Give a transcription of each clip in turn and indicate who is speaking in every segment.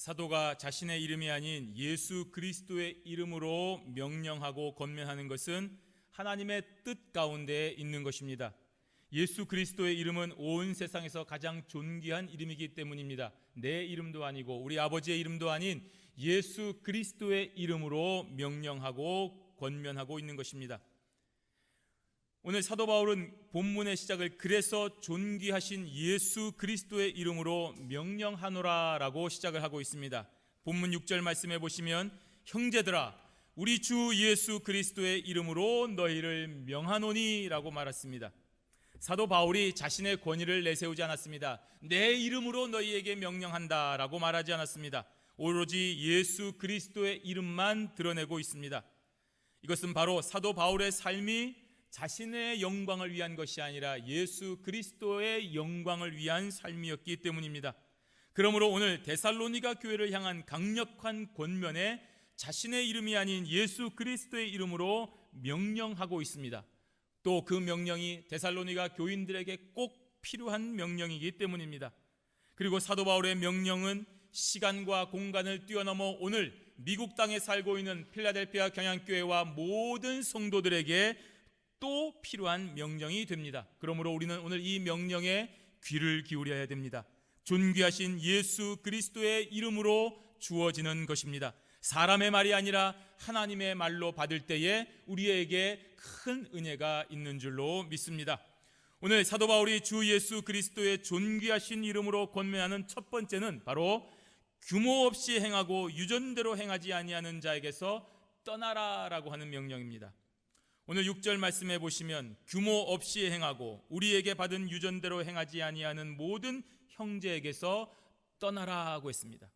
Speaker 1: 사도가 자신의 이름이 아닌 예수 그리스도의 이름으로 명령하고 권면하는 것은 하나님의 뜻 가운데 있는 것입니다. 예수 그리스도의 이름은 온 세상에서 가장 존귀한 이름이기 때문입니다. 내 이름도 아니고 우리 아버지의 이름도 아닌 예수 그리스도의 이름으로 명령하고 권면하고 있는 것입니다. 오늘 사도 바울은 본문의 시작을 그래서 존귀하신 예수 그리스도의 이름으로 명령하노라라고 시작을 하고 있습니다. 본문 6절 말씀해 보시면 형제들아 우리 주 예수 그리스도의 이름으로 너희를 명하노니라고 말했습니다. 사도 바울이 자신의 권위를 내세우지 않았습니다. 내 이름으로 너희에게 명령한다라고 말하지 않았습니다. 오로지 예수 그리스도의 이름만 드러내고 있습니다. 이것은 바로 사도 바울의 삶이 자신의 영광을 위한 것이 아니라 예수 그리스도의 영광을 위한 삶이었기 때문입니다. 그러므로 오늘 데살로니가 교회를 향한 강력한 권면에 자신의 이름이 아닌 예수 그리스도의 이름으로 명령하고 있습니다. 또 그 명령이 데살로니가 교인들에게 꼭 필요한 명령이기 때문입니다. 그리고 사도 바울의 명령은 시간과 공간을 뛰어넘어 오늘 미국 땅에 살고 있는 필라델피아 경양교회와 모든 성도들에게 또 필요한 명령이 됩니다. 그러므로 우리는 오늘 이 명령에 귀를 기울여야 됩니다. 존귀하신 예수 그리스도의 이름으로 주어지는 것입니다. 사람의 말이 아니라 하나님의 말로 받을 때에 우리에게 큰 은혜가 있는 줄로 믿습니다. 오늘 사도 바울이 주 예수 그리스도의 존귀하신 이름으로 권면하는 첫 번째는 바로 규모 없이 행하고 유전대로 행하지 아니하는 자에게서 떠나라라고 하는 명령입니다. 오늘 6절 말씀해 보시면 규모 없이 행하고 우리에게 받은 유전대로 행하지 아니하는 모든 형제에게서 떠나라고 했습니다.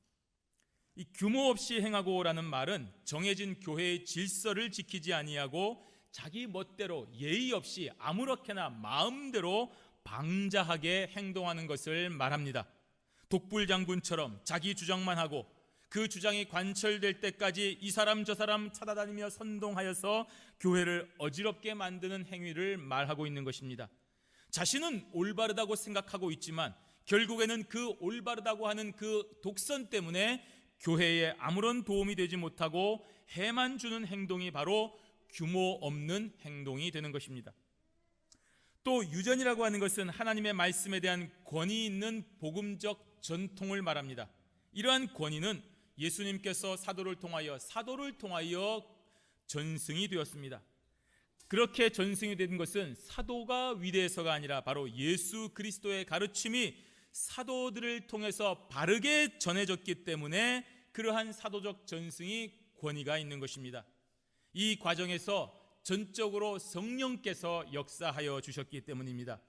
Speaker 1: 이 규모 없이 행하고라는 말은 정해진 교회의 질서를 지키지 아니하고 자기 멋대로 예의 없이 아무렇게나 마음대로 방자하게 행동하는 것을 말합니다. 독불장군처럼 자기 주장만 하고 그 주장이 관철될 때까지 이 사람 저 사람 찾아다니며 선동하여서 교회를 어지럽게 만드는 행위를 말하고 있는 것입니다. 자신은 올바르다고 생각하고 있지만 결국에는 그 올바르다고 하는 그 독선 때문에 교회에 아무런 도움이 되지 못하고 해만 주는 행동이 바로 규모 없는 행동이 되는 것입니다. 또 유전이라고 하는 것은 하나님의 말씀에 대한 권위 있는 복음적 전통을 말합니다. 이러한 권위는 예수님께서 사도를 통하여 전승이 되었습니다. 그렇게 전승이 된 것은 사도가 위대해서가 아니라 바로 예수 그리스도의 가르침이 사도들을 통해서 바르게 전해졌기 때문에 그러한 사도적 전승이 권위가 있는 것입니다. 이 과정에서 전적으로 성령께서 역사하여 주셨기 때문입니다.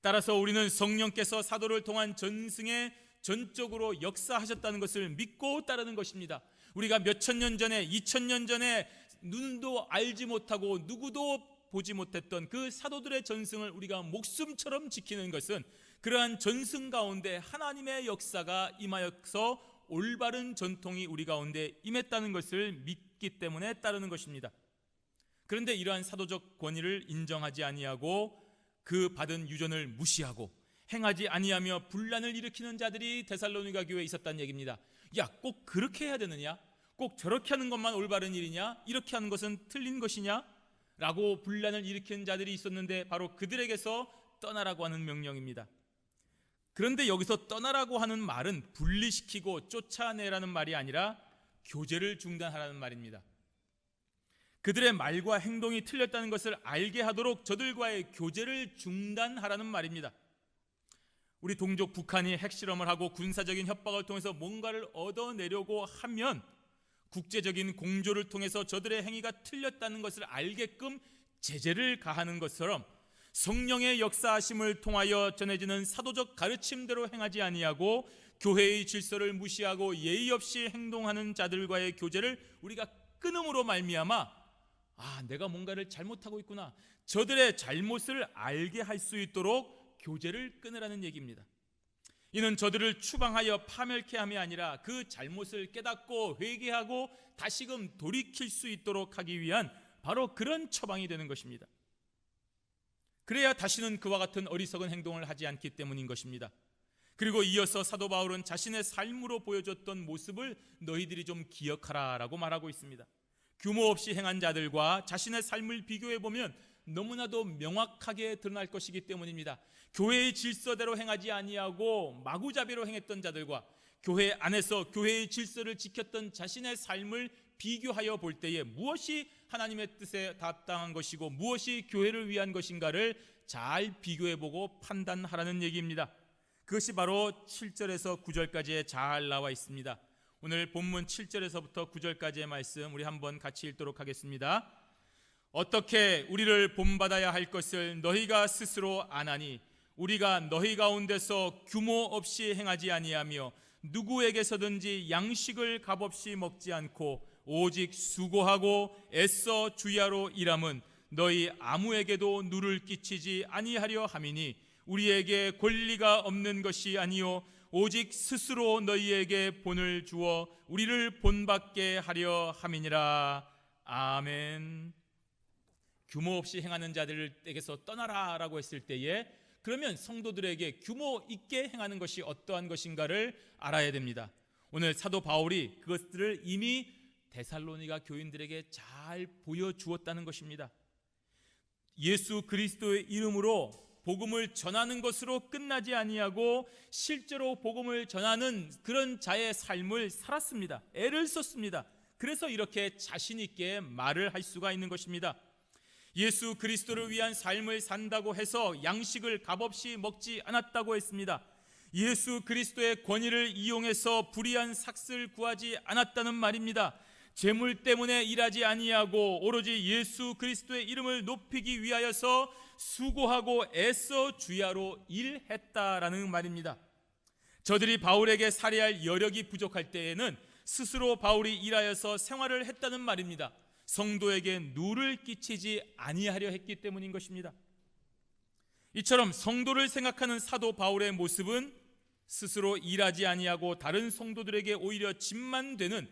Speaker 1: 따라서 우리는 성령께서 사도를 통한 전승에 전적으로 역사하셨다는 것을 믿고 따르는 것입니다. 우리가 몇천 년 전에 2000년 전에 눈도 알지 못하고 누구도 보지 못했던 그 사도들의 전승을 우리가 목숨처럼 지키는 것은 그러한 전승 가운데 하나님의 역사가 임하여서 올바른 전통이 우리 가운데 임했다는 것을 믿기 때문에 따르는 것입니다. 그런데 이러한 사도적 권위를 인정하지 아니하고 그 받은 유전을 무시하고 행하지 아니하며 분란을 일으키는 자들이 데살로니가 교회에 있었다는 얘기입니다. 야, 꼭 그렇게 해야 되느냐? 꼭 저렇게 하는 것만 올바른 일이냐? 이렇게 하는 것은 틀린 것이냐? 라고 분란을 일으키는 자들이 있었는데 바로 그들에게서 떠나라고 하는 명령입니다. 그런데 여기서 떠나라고 하는 말은 분리시키고 쫓아내라는 말이 아니라 교제를 중단하라는 말입니다. 그들의 말과 행동이 틀렸다는 것을 알게 하도록 저들과의 교제를 중단하라는 말입니다. 우리 동족 북한이 핵실험을 하고 군사적인 협박을 통해서 뭔가를 얻어내려고 하면 국제적인 공조를 통해서 저들의 행위가 틀렸다는 것을 알게끔 제재를 가하는 것처럼 성령의 역사하심을 통하여 전해지는 사도적 가르침대로 행하지 아니하고 교회의 질서를 무시하고 예의 없이 행동하는 자들과의 교제를 우리가 끊음으로 말미암아 내가 뭔가를 잘못하고 있구나, 저들의 잘못을 알게 할 수 있도록 교제를 끊으라는 얘기입니다. 이는 저들을 추방하여 파멸케 함이 아니라 그 잘못을 깨닫고 회개하고 다시금 돌이킬 수 있도록 하기 위한 바로 그런 처방이 되는 것입니다. 그래야 다시는 그와 같은 어리석은 행동을 하지 않기 때문인 것입니다. 그리고 이어서 사도 바울은 자신의 삶으로 보여줬던 모습을 너희들이 좀 기억하라라고 말하고 있습니다. 규모 없이 행한 자들과 자신의 삶을 비교해 보면 너무나도 명확하게 드러날 것이기 때문입니다. 교회의 질서대로 행하지 아니하고 마구잡이로 행했던 자들과 교회 안에서 교회의 질서를 지켰던 자신의 삶을 비교하여 볼 때에 무엇이 하나님의 뜻에 합당한 것이고 무엇이 교회를 위한 것인가를 잘 비교해보고 판단하라는 얘기입니다. 그것이 바로 7절에서 9절까지에 잘 나와 있습니다. 오늘 본문 7절에서부터 9절까지의 말씀 우리 한번 같이 읽도록 하겠습니다. 어떻게 우리를 본받아야 할 것을 너희가 스스로 아나니 우리가 너희 가운데서 규모 없이 행하지 아니하며 누구에게서든지 양식을 값없이 먹지 않고 오직 수고하고 애써 주야로 일함은 너희 아무에게도 누를 끼치지 아니하려 함이니 우리에게 권리가 없는 것이 아니요 오직 스스로 너희에게 본을 주어 우리를 본받게 하려 함이니라. 아멘. 규모 없이 행하는 자들에게서 떠나라라고 했을 때에 그러면 성도들에게 규모 있게 행하는 것이 어떠한 것인가를 알아야 됩니다. 오늘 사도 바울이 그것들을 이미 데살로니가 교인들에게 잘 보여주었다는 것입니다. 예수 그리스도의 이름으로 복음을 전하는 것으로 끝나지 아니하고 실제로 복음을 전하는 그런 자의 삶을 살았습니다. 애를 썼습니다. 그래서 이렇게 자신 있게 말을 할 수가 있는 것입니다. 예수 그리스도를 위한 삶을 산다고 해서 양식을 값없이 먹지 않았다고 했습니다. 예수 그리스도의 권위를 이용해서 불의한 삭슬 구하지 않았다는 말입니다. 재물 때문에 일하지 아니하고 오로지 예수 그리스도의 이름을 높이기 위하여서 수고하고 애써 주야로 일했다라는 말입니다. 저들이 바울에게 살해할 여력이 부족할 때에는 스스로 바울이 일하여서 생활을 했다는 말입니다. 성도에게 누를 끼치지 아니하려 했기 때문인 것입니다. 이처럼 성도를 생각하는 사도 바울의 모습은 스스로 일하지 아니하고 다른 성도들에게 오히려 짐만 되는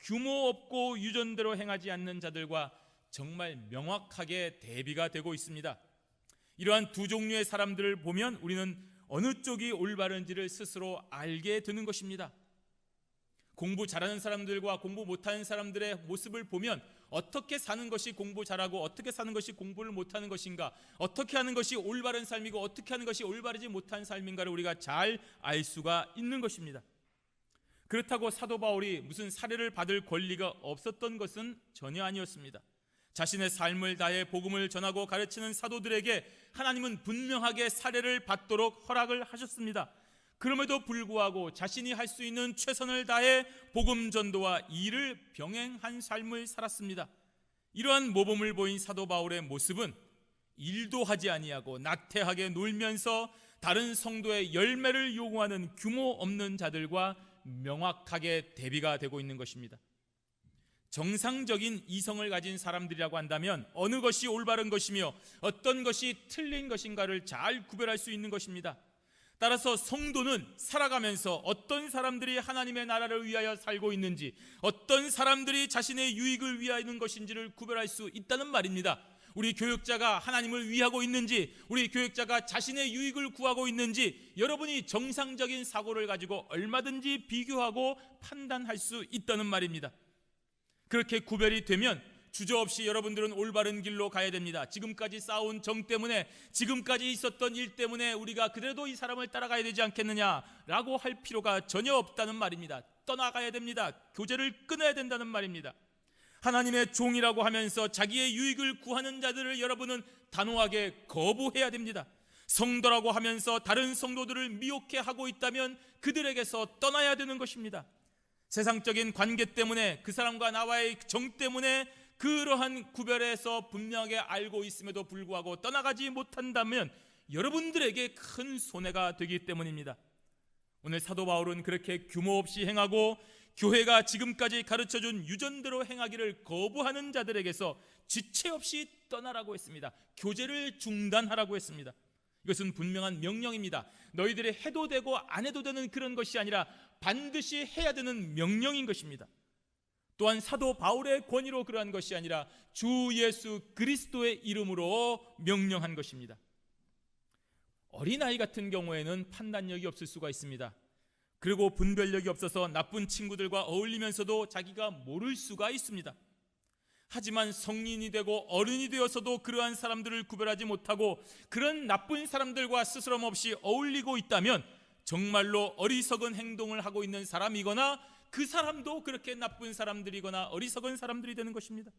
Speaker 1: 규모 없고 유전대로 행하지 않는 자들과 정말 명확하게 대비가 되고 있습니다. 이러한 두 종류의 사람들을 보면 우리는 어느 쪽이 올바른지를 스스로 알게 되는 것입니다. 공부 잘하는 사람들과 공부 못하는 사람들의 모습을 보면 어떻게 사는 것이 공부 잘하고 어떻게 사는 것이 공부를 못하는 것인가, 어떻게 하는 것이 올바른 삶이고 어떻게 하는 것이 올바르지 못한 삶인가를 우리가 잘 알 수가 있는 것입니다. 그렇다고 사도 바울이 무슨 살해를 받을 권리가 없었던 것은 전혀 아니었습니다. 자신의 삶을 다해 복음을 전하고 가르치는 사도들에게 하나님은 분명하게 살해를 받도록 허락을 하셨습니다. 그럼에도 불구하고 자신이 할 수 있는 최선을 다해 복음 전도와 일을 병행한 삶을 살았습니다. 이러한 모범을 보인 사도 바울의 모습은 일도 하지 아니하고 나태하게 놀면서 다른 성도의 열매를 요구하는 규모 없는 자들과 명확하게 대비가 되고 있는 것입니다. 정상적인 이성을 가진 사람들이라고 한다면 어느 것이 올바른 것이며 어떤 것이 틀린 것인가를 잘 구별할 수 있는 것입니다. 따라서 성도는 살아가면서 어떤 사람들이 하나님의 나라를 위하여 살고 있는지, 어떤 사람들이 자신의 유익을 위하는 것인지를 구별할 수 있다는 말입니다. 우리 교육자가 하나님을 위하고 있는지, 우리 교육자가 자신의 유익을 구하고 있는지 여러분이 정상적인 사고를 가지고 얼마든지 비교하고 판단할 수 있다는 말입니다. 그렇게 구별이 되면 주저없이 여러분들은 올바른 길로 가야 됩니다. 지금까지 쌓아온 정 때문에, 지금까지 있었던 일 때문에 우리가 그래도 이 사람을 따라가야 되지 않겠느냐라고 할 필요가 전혀 없다는 말입니다. 떠나가야 됩니다. 교제를 끊어야 된다는 말입니다. 하나님의 종이라고 하면서 자기의 유익을 구하는 자들을 여러분은 단호하게 거부해야 됩니다. 성도라고 하면서 다른 성도들을 미혹해 하고 있다면 그들에게서 떠나야 되는 것입니다. 세상적인 관계 때문에, 그 사람과 나와의 정 때문에 그러한 구별에서 분명하게 알고 있음에도 불구하고 떠나가지 못한다면 여러분들에게 큰 손해가 되기 때문입니다. 오늘 사도 바울은 그렇게 규모 없이 행하고 교회가 지금까지 가르쳐준 유전대로 행하기를 거부하는 자들에게서 지체 없이 떠나라고 했습니다. 교제를 중단하라고 했습니다. 이것은 분명한 명령입니다. 너희들이 해도 되고 안 해도 되는 그런 것이 아니라 반드시 해야 되는 명령인 것입니다. 또한 사도 바울의 권위로 그러한 것이 아니라 주 예수 그리스도의 이름으로 명령한 것입니다. 어린아이 같은 경우에는 판단력이 없을 수가 있습니다. 그리고 분별력이 없어서 나쁜 친구들과 어울리면서도 자기가 모를 수가 있습니다. 하지만 성인이 되고 어른이 되어서도 그러한 사람들을 구별하지 못하고 그런 나쁜 사람들과 스스럼 없이 어울리고 있다면 정말로 어리석은 행동을 하고 있는 사람이거나 그 사람도 그렇게 나쁜 사람들이거나 어리석은 사람들이 되는 것입니다.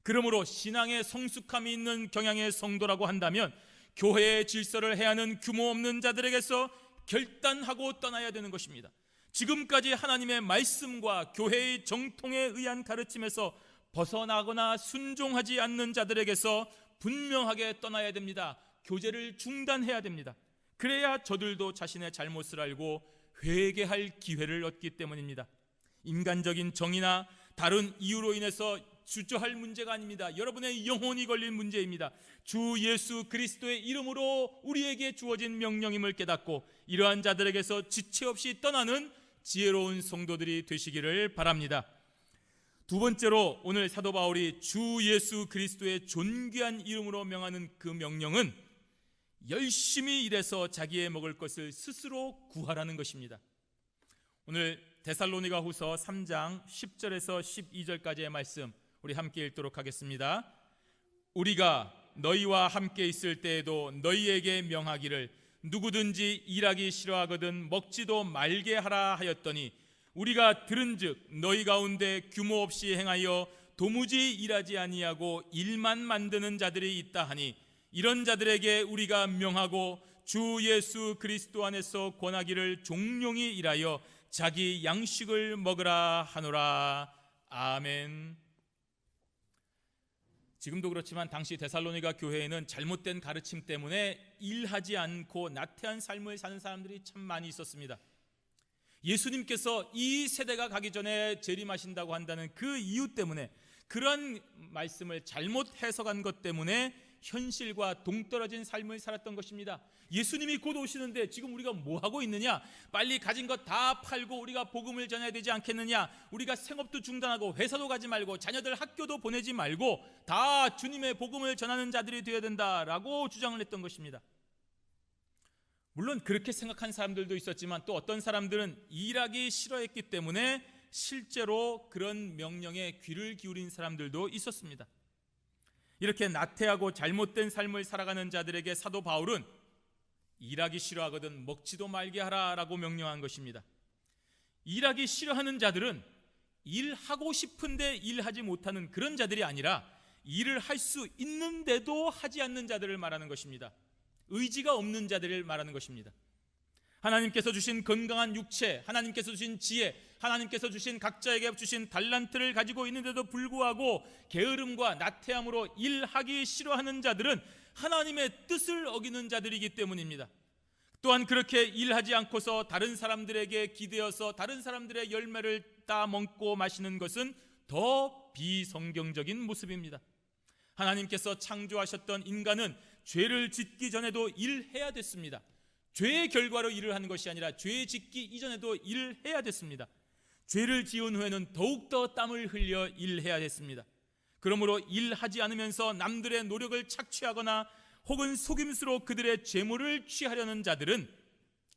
Speaker 1: 그러므로 신앙에 성숙함이 있는 경향의 성도라고 한다면 교회의 질서를 해하는 규모 없는 자들에게서 결단하고 떠나야 되는 것입니다. 지금까지 하나님의 말씀과 교회의 정통에 의한 가르침에서 벗어나거나 순종하지 않는 자들에게서 분명하게 떠나야 됩니다. 교제를 중단해야 됩니다. 그래야 저들도 자신의 잘못을 알고 회개할 기회를 얻기 때문입니다. 인간적인 정의나 다른 이유로 인해서 주저할 문제가 아닙니다. 여러분의 영혼이 걸린 문제입니다. 주 예수 그리스도의 이름으로 우리에게 주어진 명령임을 깨닫고 이러한 자들에게서 지체 없이 떠나는 지혜로운 성도들이 되시기를 바랍니다. 두 번째로 오늘 사도 바울이 주 예수 그리스도의 존귀한 이름으로 명하는 그 명령은 열심히 일해서 자기의 먹을 것을 스스로 구하라는 것입니다. 오늘 데살로니가 후서 3장 10절에서 12절까지의 말씀 우리 함께 읽도록 하겠습니다. 우리가 너희와 함께 있을 때에도 너희에게 명하기를 누구든지 일하기 싫어하거든 먹지도 말게 하라 하였더니 우리가 들은즉 너희 가운데 규모 없이 행하여 도무지 일하지 아니하고 일만 만드는 자들이 있다 하니 이런 자들에게 우리가 명하고 주 예수 그리스도 안에서 권하기를 종용히 일하여 자기 양식을 먹으라 하노라. 아멘. 지금도 그렇지만 당시 데살로니가 교회에는 잘못된 가르침 때문에 일하지 않고 나태한 삶을 사는 사람들이 참 많이 있었습니다. 예수님께서 이 세대가 가기 전에 재림하신다고 한다는 그 이유 때문에 그런 말씀을 잘못 해석한 것 때문에 현실과 동떨어진 삶을 살았던 것입니다. 예수님이 곧 오시는데 지금 우리가 뭐 하고 있느냐? 빨리 가진 것 다 팔고 우리가 복음을 전해야 되지 않겠느냐? 우리가 생업도 중단하고 회사도 가지 말고 자녀들 학교도 보내지 말고 다 주님의 복음을 전하는 자들이 되어야 된다라고 주장을 했던 것입니다. 물론 그렇게 생각한 사람들도 있었지만 또 어떤 사람들은 일하기 싫어했기 때문에 실제로 그런 명령에 귀를 기울인 사람들도 있었습니다. 이렇게 나태하고 잘못된 삶을 살아가는 자들에게 사도 바울은 일하기 싫어하거든 먹지도 말게 하라라고 명령한 것입니다. 일하기 싫어하는 자들은 일하고 싶은데 일하지 못하는 그런 자들이 아니라 일을 할 수 있는데도 하지 않는 자들을 말하는 것입니다. 의지가 없는 자들을 말하는 것입니다. 하나님께서 주신 건강한 육체, 하나님께서 주신 지혜, 하나님께서 주신 각자에게 주신 달란트를 가지고 있는데도 불구하고 게으름과 나태함으로 일하기 싫어하는 자들은 하나님의 뜻을 어기는 자들이기 때문입니다. 또한 그렇게 일하지 않고서 다른 사람들에게 기대어서 다른 사람들의 열매를 따먹고 마시는 것은 더 비성경적인 모습입니다. 하나님께서 창조하셨던 인간은 죄를 짓기 전에도 일해야 됐습니다. 죄의 결과로 일을 하는 것이 아니라 죄 짓기 이전에도 일을 해야 됐습니다. 죄를 지은 후에는 더욱더 땀을 흘려 일해야 됐습니다. 그러므로 일하지 않으면서 남들의 노력을 착취하거나 혹은 속임수로 그들의 재물을 취하려는 자들은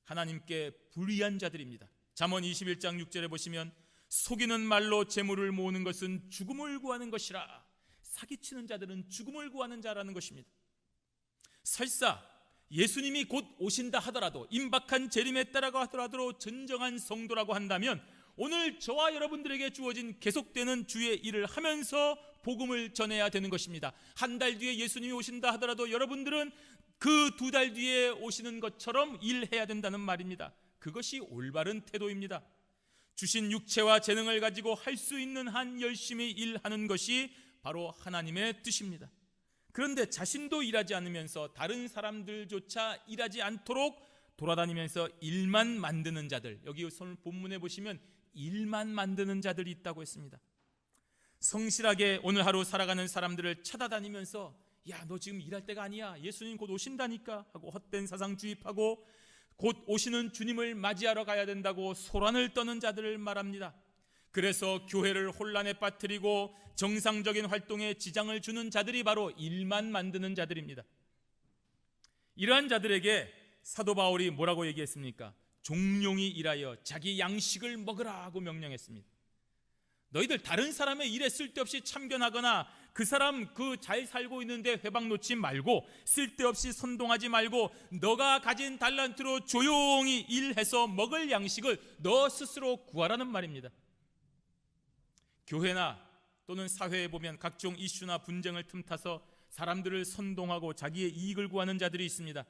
Speaker 1: 하나님께 불의한 자들입니다. 잠언 21장 6절에 보시면 속이는 말로 재물을 모으는 것은 죽음을 구하는 것이라. 사기치는 자들은 죽음을 구하는 자라는 것입니다. 설사 예수님이 곧 오신다 하더라도 임박한 재림에 따라가 하더라도 진정한 성도라고 한다면 오늘 저와 여러분들에게 주어진 계속되는 주의 일을 하면서 복음을 전해야 되는 것입니다. 한 달 뒤에 예수님이 오신다 하더라도 여러분들은 그 2달 뒤에 오시는 것처럼 일해야 된다는 말입니다. 그것이 올바른 태도입니다. 주신 육체와 재능을 가지고 할 수 있는 한 열심히 일하는 것이 바로 하나님의 뜻입니다. 그런데 자신도 일하지 않으면서 다른 사람들조차 일하지 않도록 돌아다니면서 일만 만드는 자들, 여기 본문에 보시면 일만 만드는 자들이 있다고 했습니다. 성실하게 오늘 하루 살아가는 사람들을 찾아다니면서 야, 너 지금 일할 때가 아니야, 예수님 곧 오신다니까 하고 헛된 사상 주입하고 곧 오시는 주님을 맞이하러 가야 된다고 소란을 떠는 자들을 말합니다. 그래서 교회를 혼란에 빠뜨리고 정상적인 활동에 지장을 주는 자들이 바로 일만 만드는 자들입니다. 이러한 자들에게 사도 바울이 뭐라고 얘기했습니까? 종용이 일하여 자기 양식을 먹으라고 명령했습니다. 너희들 다른 사람의 일에 쓸데없이 참견하거나 그 사람 그 잘 살고 있는데 회방 놓지 말고 쓸데없이 선동하지 말고 너가 가진 달란트로 조용히 일해서 먹을 양식을 너 스스로 구하라는 말입니다. 교회나 또는 사회에 보면 각종 이슈나 분쟁을 틈타서 사람들을 선동하고 자기의 이익을 구하는 자들이 있습니다.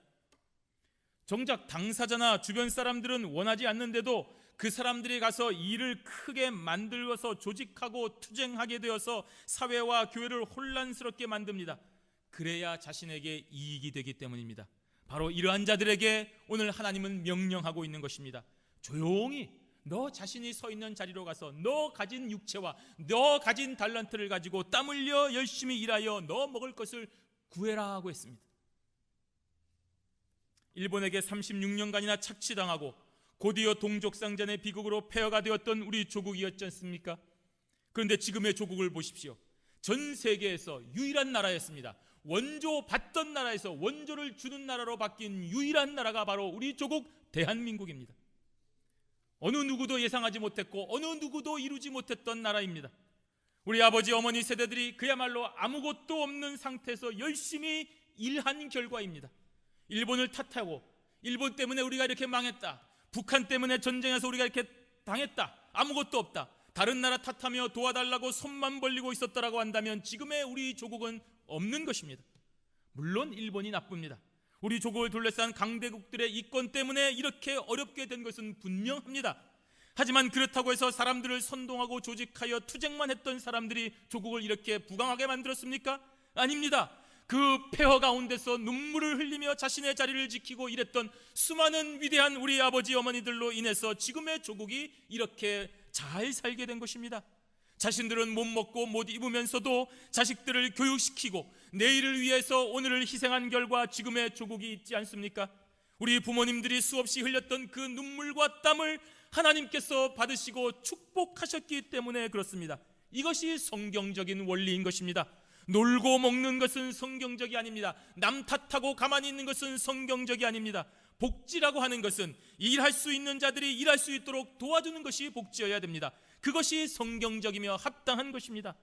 Speaker 1: 정작 당사자나 주변 사람들은 원하지 않는데도 그 사람들이 가서 일을 크게 만들어서 조직하고 투쟁하게 되어서 사회와 교회를 혼란스럽게 만듭니다. 그래야 자신에게 이익이 되기 때문입니다. 바로 이러한 자들에게 오늘 하나님은 명령하고 있는 것입니다. 조용히 너 자신이 서 있는 자리로 가서 너 가진 육체와 너 가진 달란트를 가지고 땀 흘려 열심히 일하여 너 먹을 것을 구해라 하고 했습니다. 일본에게 36년간이나 착취당하고 곧이어 동족상잔의 비극으로 폐허가 되었던 우리 조국이었지 않습니까? 그런데 지금의 조국을 보십시오. 전 세계에서 유일한 나라였습니다. 원조 받던 나라에서 원조를 주는 나라로 바뀐 유일한 나라가 바로 우리 조국 대한민국입니다. 어느 누구도 예상하지 못했고 어느 누구도 이루지 못했던 나라입니다. 우리 아버지 어머니 세대들이 그야말로 아무것도 없는 상태에서 열심히 일한 결과입니다. 일본을 탓하고 일본 때문에 우리가 이렇게 망했다, 북한 때문에 전쟁에서 우리가 이렇게 당했다, 아무것도 없다, 다른 나라 탓하며 도와달라고 손만 벌리고 있었다라고 한다면 지금의 우리 조국은 없는 것입니다. 물론 일본이 나쁩니다. 우리 조국을 둘러싼 강대국들의 이권 때문에 이렇게 어렵게 된 것은 분명합니다. 하지만 그렇다고 해서 사람들을 선동하고 조직하여 투쟁만 했던 사람들이 조국을 이렇게 부강하게 만들었습니까? 아닙니다. 그 폐허 가운데서 눈물을 흘리며 자신의 자리를 지키고 일했던 수많은 위대한 우리 아버지 어머니들로 인해서 지금의 조국이 이렇게 잘 살게 된 것입니다. 자신들은 못 먹고 못 입으면서도 자식들을 교육시키고 내일을 위해서 오늘을 희생한 결과 지금의 조국이 있지 않습니까? 우리 부모님들이 수없이 흘렸던 그 눈물과 땀을 하나님께서 받으시고 축복하셨기 때문에 그렇습니다. 이것이 성경적인 원리인 것입니다. 놀고 먹는 것은 성경적이 아닙니다. 남 탓하고 가만히 있는 것은 성경적이 아닙니다. 복지라고 하는 것은 일할 수 있는 자들이 일할 수 있도록 도와주는 것이 복지여야 됩니다. 그것이 성경적이며 합당한 것입니다.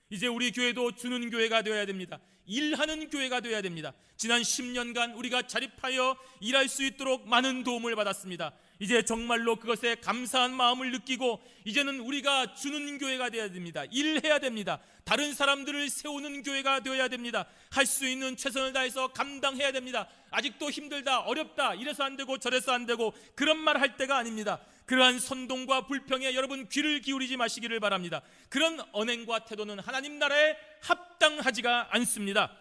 Speaker 1: 이제 우리 교회도 주는 교회가 되어야 됩니다. 일하는 교회가 되어야 됩니다. 지난 10년간 우리가 자립하여 일할 수 있도록 많은 도움을 받았습니다. 이제 정말로 그것에 감사한 마음을 느끼고 이제는 우리가 주는 교회가 되어야 됩니다. 일해야 됩니다. 다른 사람들을 세우는 교회가 되어야 됩니다. 할 수 있는 최선을 다해서 감당해야 됩니다. 아직도 힘들다, 어렵다, 이래서 안 되고 저래서 안 되고 그런 말 할 때가 아닙니다. 그러한 선동과 불평에 여러분 귀를 기울이지 마시기를 바랍니다. 그런 언행과 태도는 하나님 나라에 합당하지가 않습니다.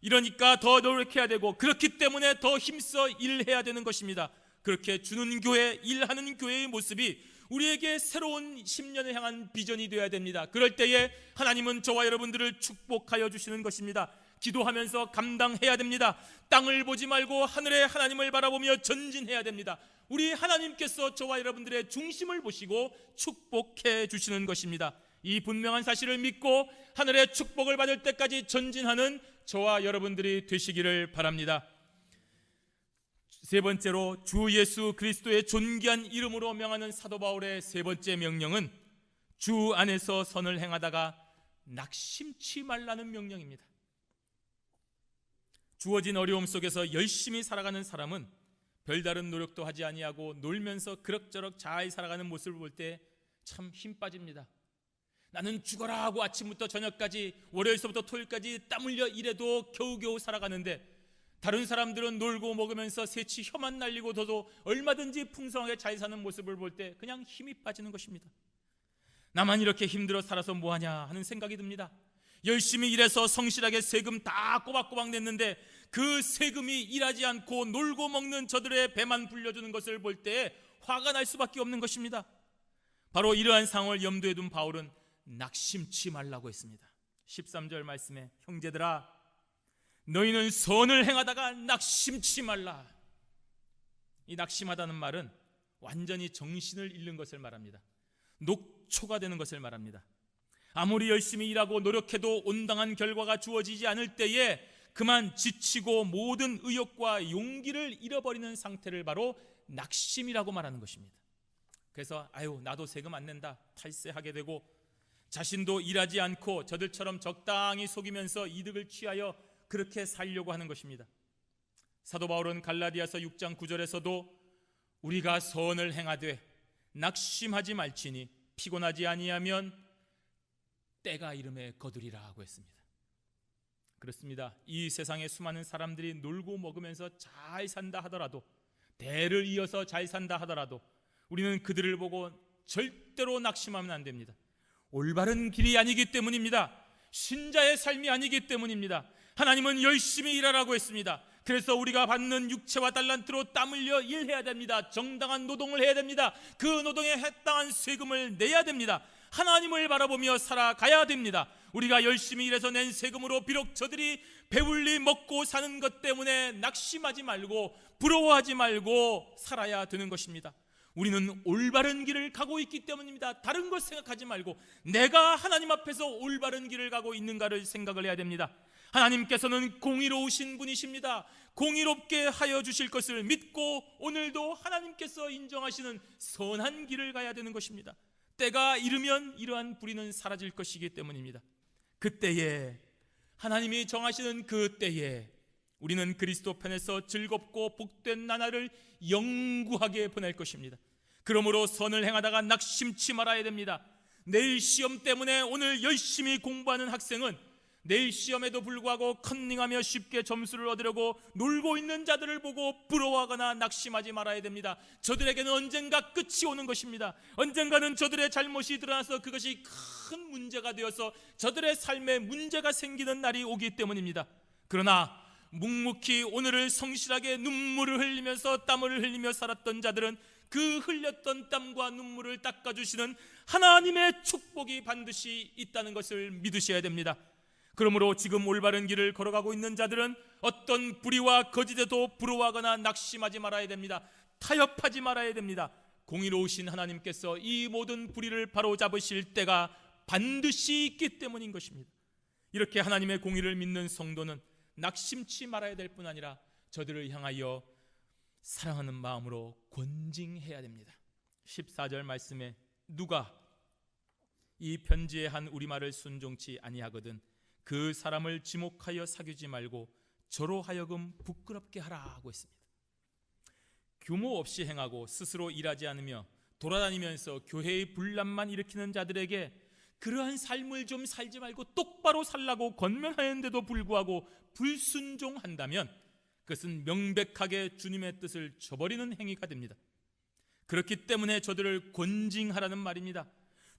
Speaker 1: 이러니까 더 노력해야 되고 그렇기 때문에 더 힘써 일해야 되는 것입니다. 그렇게 주는 교회, 일하는 교회의 모습이 우리에게 새로운 10년을 향한 비전이 되어야 됩니다. 그럴 때에 하나님은 저와 여러분들을 축복하여 주시는 것입니다. 기도하면서 감당해야 됩니다. 땅을 보지 말고 하늘의 하나님을 바라보며 전진해야 됩니다. 우리 하나님께서 저와 여러분들의 중심을 보시고 축복해 주시는 것입니다. 이 분명한 사실을 믿고 하늘의 축복을 받을 때까지 전진하는 저와 여러분들이 되시기를 바랍니다. 세 번째로 주 예수 그리스도의 존귀한 이름으로 명하는 사도 바울의 세 번째 명령은 주 안에서 선을 행하다가 낙심치 말라는 명령입니다. 주어진 어려움 속에서 열심히 살아가는 사람은 별다른 노력도 하지 아니하고 놀면서 그럭저럭 잘 살아가는 모습을 볼 때 참 힘 빠집니다. 나는 죽어라 하고 아침부터 저녁까지 월요일서부터 토요일까지 땀 흘려 일해도 겨우겨우 살아가는데 다른 사람들은 놀고 먹으면서 새치 혀만 날리고 더도 얼마든지 풍성하게 잘 사는 모습을 볼 때 그냥 힘이 빠지는 것입니다. 나만 이렇게 힘들어 살아서 뭐하냐 하는 생각이 듭니다. 열심히 일해서 성실하게 세금 다 꼬박꼬박 냈는데 그 세금이 일하지 않고 놀고 먹는 저들의 배만 불려주는 것을 볼 때 화가 날 수밖에 없는 것입니다. 바로 이러한 상황을 염두에 둔 바울은 낙심치 말라고 했습니다. 13절 말씀에 형제들아 너희는 선을 행하다가 낙심치 말라. 이 낙심하다는 말은 완전히 정신을 잃는 것을 말합니다. 녹초가 되는 것을 말합니다. 아무리 열심히 일하고 노력해도 온당한 결과가 주어지지 않을 때에 그만 지치고 모든 의욕과 용기를 잃어버리는 상태를 바로 낙심이라고 말하는 것입니다. 그래서 나도 세금 안 낸다 탈세하게 되고, 자신도 일하지 않고 저들처럼 적당히 속이면서 이득을 취하여 그렇게 살려고 하는 것입니다. 사도 바울은 갈라디아서 6장 9절에서도 우리가 선을 행하되 낙심하지 말지니 피곤하지 아니하면 때가 이름에 거두리라 하고 했습니다. 그렇습니다. 이 세상에 수많은 사람들이 놀고 먹으면서 잘 산다 하더라도, 대를 이어서 잘 산다 하더라도 우리는 그들을 보고 절대로 낙심하면 안 됩니다. 올바른 길이 아니기 때문입니다. 신자의 삶이 아니기 때문입니다. 하나님은 열심히 일하라고 했습니다. 그래서 우리가 받는 육체와 달란트로 땀 흘려 일해야 됩니다. 정당한 노동을 해야 됩니다. 그 노동에 합당한 세금을 내야 됩니다. 하나님을 바라보며 살아가야 됩니다. 우리가 열심히 일해서 낸 세금으로 비록 저들이 배불리 먹고 사는 것 때문에 낙심하지 말고 부러워하지 말고 살아야 되는 것입니다. 우리는 올바른 길을 가고 있기 때문입니다. 다른 것 생각하지 말고 내가 하나님 앞에서 올바른 길을 가고 있는가를 생각을 해야 됩니다. 하나님께서는 공의로우신 분이십니다. 공의롭게 하여 주실 것을 믿고 오늘도 하나님께서 인정하시는 선한 길을 가야 되는 것입니다. 때가 이르면 이러한 불의는 사라질 것이기 때문입니다. 그때에, 하나님이 정하시는 그때에 우리는 그리스도 편에서 즐겁고 복된 나날을 영구하게 보낼 것입니다. 그러므로 선을 행하다가 낙심치 말아야 됩니다. 내일 시험 때문에 오늘 열심히 공부하는 학생은 내일 시험에도 불구하고 컨닝하며 쉽게 점수를 얻으려고 놀고 있는 자들을 보고 부러워하거나 낙심하지 말아야 됩니다. 저들에게는 언젠가 끝이 오는 것입니다. 언젠가는 저들의 잘못이 드러나서 그것이 큰 문제가 되어서 저들의 삶에 문제가 생기는 날이 오기 때문입니다. 그러나 묵묵히 오늘을 성실하게 눈물을 흘리면서 땀을 흘리며 살았던 자들은 그 흘렸던 땀과 눈물을 닦아주시는 하나님의 축복이 반드시 있다는 것을 믿으셔야 됩니다. 그러므로 지금 올바른 길을 걸어가고 있는 자들은 어떤 불의와 거짓에도 부러워하거나 낙심하지 말아야 됩니다. 타협하지 말아야 됩니다. 공의로우신 하나님께서 이 모든 불의를 바로잡으실 때가 반드시 있기 때문인 것입니다. 이렇게 하나님의 공의를 믿는 성도는 낙심치 말아야 될 뿐 아니라 저들을 향하여 사랑하는 마음으로 권징해야 됩니다. 14절 말씀에 누가 이 편지에 한 우리말을 순종치 아니하거든 그 사람을 지목하여 사귀지 말고 저로 하여금 부끄럽게 하라고 했습니다. 규모 없이 행하고 스스로 일하지 않으며 돌아다니면서 교회의 분란만 일으키는 자들에게 그러한 삶을 좀 살지 말고 똑바로 살라고 권면하였는데도 불구하고 불순종한다면 그것은 명백하게 주님의 뜻을 저버리는 행위가 됩니다. 그렇기 때문에 저들을 권징하라는 말입니다.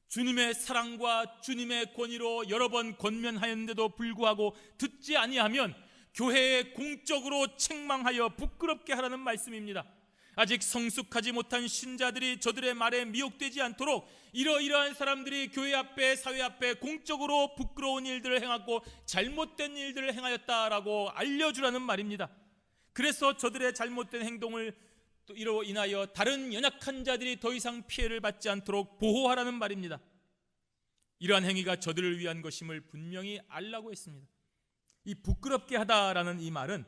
Speaker 1: 주님의 사랑과 주님의 권위로 여러 번 권면하였는데도 불구하고 듣지 아니하면 교회에 공적으로 책망하여 부끄럽게 하라는 말씀입니다. 아직 성숙하지 못한 신자들이 저들의 말에 미혹되지 않도록 이러이러한 사람들이 교회 앞에 사회 앞에 공적으로 부끄러운 일들을 행하고 잘못된 일들을 행하였다라고 알려주라는 말입니다. 그래서 저들의 잘못된 행동을 또 이로 인하여 다른 연약한 자들이 더 이상 피해를 받지 않도록 보호하라는 말입니다. 이러한 행위가 저들을 위한 것임을 분명히 알라고 했습니다. 이 부끄럽게 하다라는 이 말은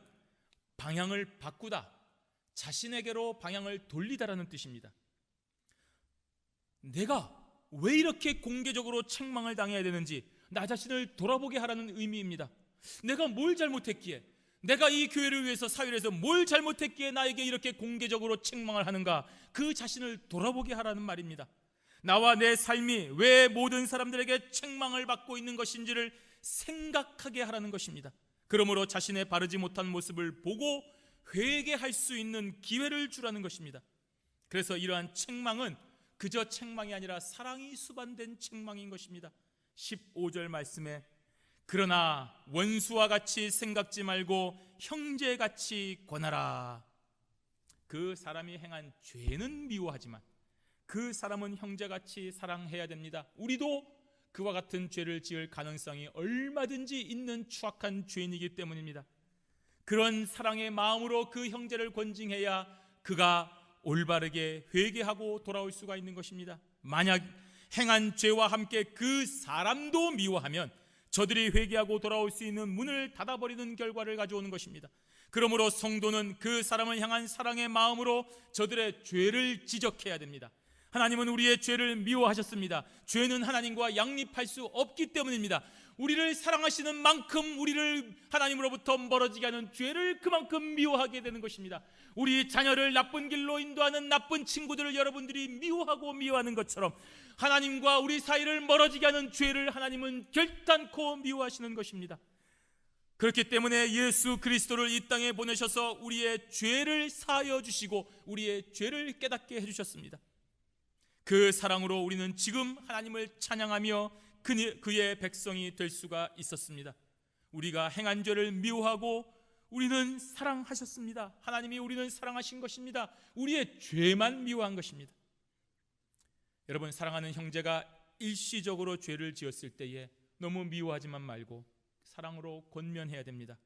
Speaker 1: 방향을 바꾸다, 자신에게로 방향을 돌리다라는 뜻입니다. 내가 왜 이렇게 공개적으로 책망을 당해야 되는지 나 자신을 돌아보게 하라는 의미입니다. 내가 뭘 잘못했기에, 내가 이 교회를 위해서 사회를 위해서 뭘 잘못했기에 나에게 이렇게 공개적으로 책망을 하는가, 그 자신을 돌아보게 하라는 말입니다. 나와 내 삶이 왜 모든 사람들에게 책망을 받고 있는 것인지를 생각하게 하라는 것입니다. 그러므로 자신의 바르지 못한 모습을 보고 회개할 수 있는 기회를 주라는 것입니다. 그래서 이러한 책망은 그저 책망이 아니라 사랑이 수반된 책망인 것입니다. 15절 말씀에 그러나 원수와 같이 생각지 말고 형제같이 권하라. 그 사람이 행한 죄는 미워하지만 그 사람은 형제같이 사랑해야 됩니다. 우리도 그와 같은 죄를 지을 가능성이 얼마든지 있는 추악한 죄인이기 때문입니다. 그런 사랑의 마음으로 그 형제를 권징해야 그가 올바르게 회개하고 돌아올 수가 있는 것입니다. 만약 행한 죄와 함께 그 사람도 미워하면 저들이 회개하고 돌아올 수 있는 문을 닫아버리는 결과를 가져오는 것입니다. 그러므로 성도는 그 사람을 향한 사랑의 마음으로 저들의 죄를 지적해야 됩니다. 하나님은 우리의 죄를 미워하셨습니다. 죄는 하나님과 양립할 수 없기 때문입니다. 우리를 사랑하시는 만큼 우리를 하나님으로부터 멀어지게 하는 죄를 그만큼 미워하게 되는 것입니다. 우리 자녀를 나쁜 길로 인도하는 나쁜 친구들을 여러분들이 미워하고 미워하는 것처럼 하나님과 우리 사이를 멀어지게 하는 죄를 하나님은 결단코 미워하시는 것입니다. 그렇기 때문에 예수 그리스도를 이 땅에 보내셔서 우리의 죄를 사하여 주시고 우리의 죄를 깨닫게 해주셨습니다. 그 사랑으로 우리는 지금 하나님을 찬양하며 그의 백성이 될 수가 있었습니다. 우리가 행한 죄를 미워하고 우리는 사랑하셨습니다. 하나님이 우리는 사랑하신 것입니다. 우리의 죄만 미워한 것입니다. 여러분, 사랑하는 형제가 일시적으로 죄를 지었을 때에 너무 미워하지만 말고 사랑으로 권면해야 됩니다.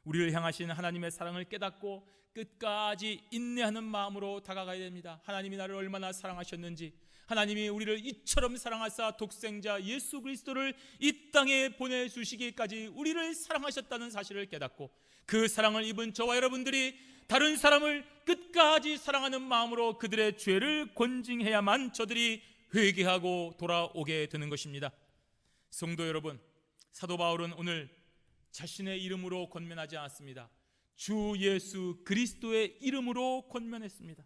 Speaker 1: 우리를 향하신 하나님의 사랑을 깨닫고 끝까지 인내하는 마음으로 다가가야 됩니다. 하나님이 나를 얼마나 사랑하셨는지, 하나님이 우리를 이처럼 사랑하사 독생자 예수 그리스도를 이 땅에 보내주시기까지 우리를 사랑하셨다는 사실을 깨닫고 그 사랑을 입은 저와 여러분들이 다른 사람을 끝까지 사랑하는 마음으로 그들의 죄를 권징해야만 저들이 회개하고 돌아오게 되는 것입니다. 성도 여러분, 사도 바울은 오늘 자신의 이름으로 권면하지 않았습니다. 주 예수 그리스도의 이름으로 권면했습니다.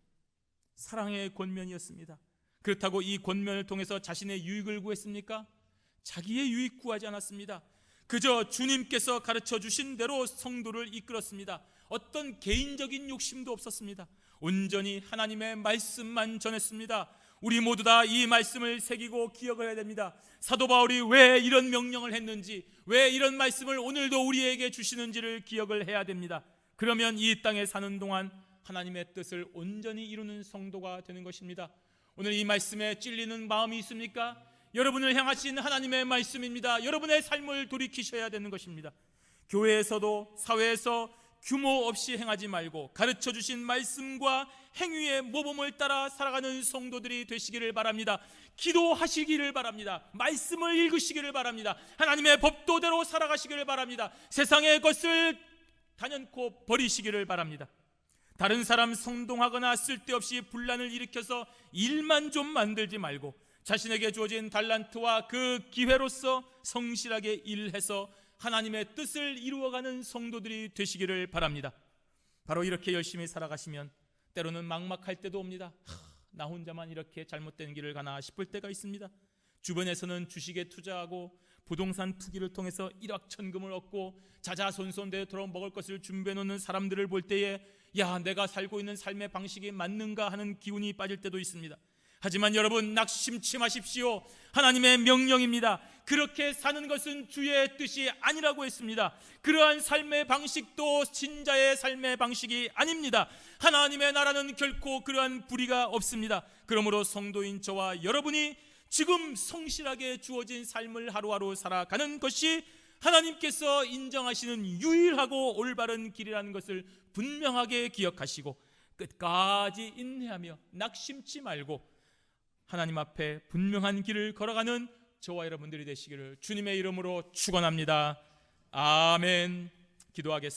Speaker 1: 사랑의 권면이었습니다. 그렇다고 이 권면을 통해서 자신의 유익을 구했습니까? 자기의 유익 구하지 않았습니다. 그저 주님께서 가르쳐 주신 대로 성도를 이끌었습니다. 어떤 개인적인 욕심도 없었습니다. 온전히 하나님의 말씀만 전했습니다. 우리 모두 다 이 말씀을 새기고 기억을 해야 됩니다. 사도 바울이 왜 이런 명령을 했는지, 왜 이런 말씀을 오늘도 우리에게 주시는지를 기억을 해야 됩니다. 그러면 이 땅에 사는 동안 하나님의 뜻을 온전히 이루는 성도가 되는 것입니다. 오늘 이 말씀에 찔리는 마음이 있습니까? 여러분을 향하신 하나님의 말씀입니다. 여러분의 삶을 돌이키셔야 되는 것입니다. 교회에서도 사회에서 규모 없이 행하지 말고 가르쳐 주신 말씀과 행위의 모범을 따라 살아가는 성도들이 되시기를 바랍니다. 기도하시기를 바랍니다. 말씀을 읽으시기를 바랍니다. 하나님의 법도대로 살아가시기를 바랍니다. 세상의 것을 단연코 버리시기를 바랍니다. 다른 사람 선동하거나 쓸데없이 분란을 일으켜서 일만 좀 만들지 말고 자신에게 주어진 달란트와 그 기회로서 성실하게 일해서 하나님의 뜻을 이루어가는 성도들이 되시기를 바랍니다. 바로 이렇게 열심히 살아가시면 때로는 막막할 때도 옵니다. 나 혼자만 이렇게 잘못된 길을 가나 싶을 때가 있습니다. 주변에서는 주식에 투자하고 부동산 투기를 통해서 일확천금을 얻고 자자손손대로 먹을 것을 준비해 놓는 사람들을 볼 때에 야, 내가 살고 있는 삶의 방식이 맞는가 하는 기운이 빠질 때도 있습니다. 하지만 여러분, 낙심치 마십시오. 하나님의 명령입니다. 그렇게 사는 것은 주의 뜻이 아니라고 했습니다. 그러한 삶의 방식도 신자의 삶의 방식이 아닙니다. 하나님의 나라는 결코 그러한 불의가 없습니다. 그러므로 성도인 저와 여러분이 지금 성실하게 주어진 삶을 하루하루 살아가는 것이 하나님께서 인정하시는 유일하고 올바른 길이라는 것을 분명하게 기억하시고 끝까지 인내하며 낙심치 말고 하나님 앞에 분명한 길을 걸어가는 저와 여러분들이 되시기를 주님의 이름으로 축원합니다. 아멘. 기도하겠습니다.